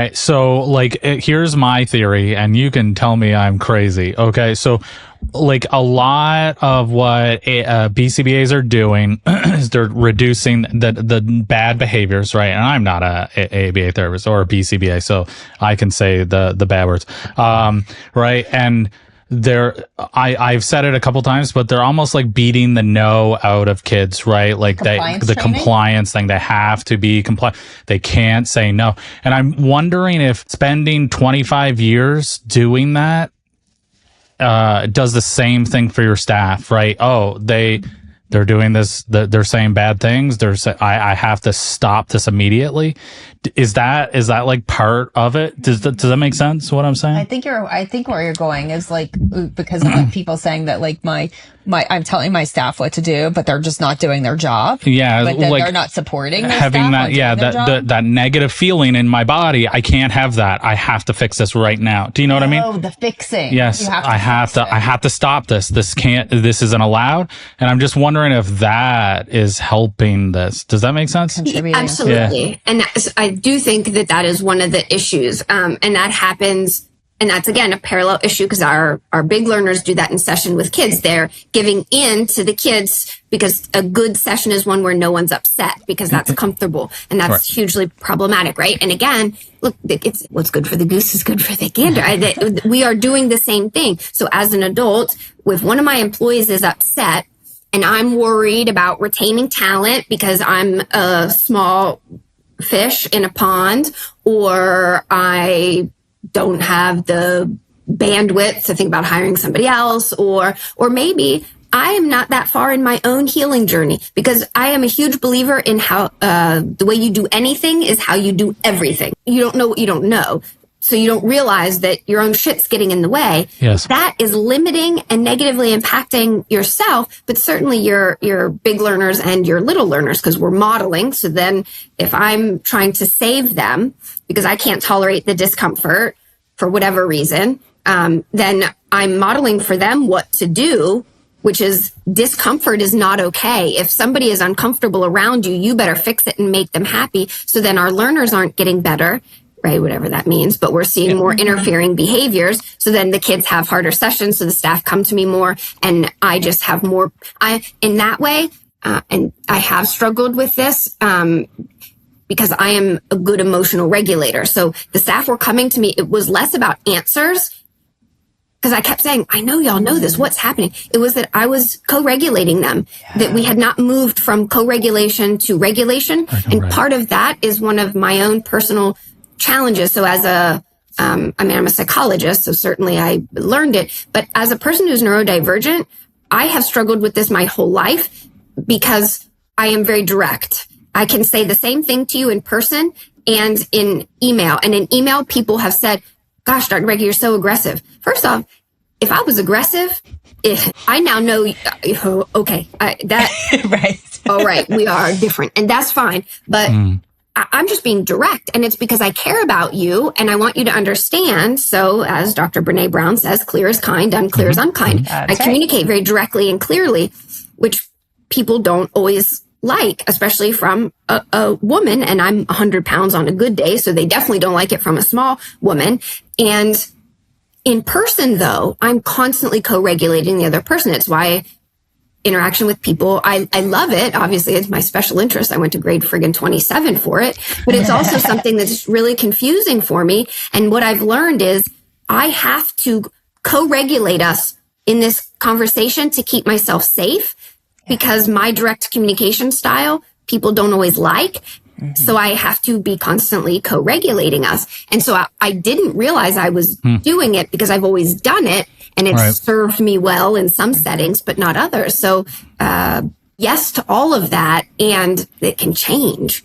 Right, so here's my theory, and you can tell me I'm crazy. Okay, so a lot of what BCBAs are doing is they're reducing the bad behaviors, right? And I'm not a ABA therapist or a BCBA, so I can say the bad words, right? And I've said it a couple times, but they're almost like beating the no out of kids, right? Like the compliance thing, they have to be compliant. They can't say no. And I'm wondering if spending 25 years doing that, does the same thing for your staff, right? Oh, they're doing this, they're saying bad things. I have to stop this immediately. Is that like part of it? Does that make sense what I'm saying? I think where you're going is like, because of like people saying that like I'm telling my staff what to do, but they're just not doing their job. Yeah. But then they're not supporting their having staff that negative feeling in my body. I can't have that. I have to fix this right now. Do you know what I mean? Oh, the fixing. Yes. I have to stop this. This isn't allowed. And I'm just wondering if that is helping this. Does that make sense? Absolutely. Yeah. And I do think that is one of the issues. And that happens. And that's, again, a parallel issue because our big learners do that in session with kids. They're giving in to the kids because a good session is one where no one's upset because that's comfortable. And that's hugely problematic, right? And again, look, it's what's good for the goose is good for the gander. We are doing the same thing. So as an adult, if one of my employees is upset and I'm worried about retaining talent because I'm a small fish in a pond, or I don't have the bandwidth to think about hiring somebody else, or maybe I am not that far in my own healing journey, because I am a huge believer in how the way you do anything is how you do everything. You don't know what you don't know. So you don't realize that your own shit's getting in the way. Yes. That is limiting and negatively impacting yourself, but certainly your big learners and your little learners, because we're modeling. So then if I'm trying to save them because I can't tolerate the discomfort for whatever reason, then I'm modeling for them what to do, which is discomfort is not okay. If somebody is uncomfortable around you, you better fix it and make them happy. So then our learners aren't getting better, right? Whatever that means, but we're seeing more interfering behaviors. So then the kids have harder sessions. So the staff come to me more, and I just have more, in that way. And I have struggled with this, because I am a good emotional regulator. So the staff were coming to me. It was less about answers, because I kept saying, I know y'all know this. What's happening? It was that I was co-regulating them, that we had not moved from co-regulation to regulation. And part of that is one of my own personal challenges. So as I'm a psychologist, so certainly I learned it. But as a person who's neurodivergent, I have struggled with this my whole life because I am very direct. I can say the same thing to you in person and in email. And in email, people have said, gosh, Dr. Becca, you're so aggressive. First off, if I was aggressive, I now know, okay, right. All right, we are different, and that's fine. But I'm just being direct, and it's because I care about you and I want you to understand. So as Dr. Brene Brown says, clear is kind, unclear is unkind. I communicate very directly and clearly, which people don't always like, especially from a woman. And I'm 100 pounds on a good day, so they definitely don't like it from a small woman. And in person, though, I'm constantly co-regulating the other person. It's why interaction with people, I love it. Obviously, it's my special interest. I went to grade friggin' 27 for it, but it's also something that's really confusing for me. And what I've learned is I have to co-regulate us in this conversation to keep myself safe, because my direct communication style, people don't always like. So I have to be constantly co-regulating us. And so I didn't realize I was doing it because I've always done it, and it's served me well in some settings, but not others. So yes to all of that, and it can change.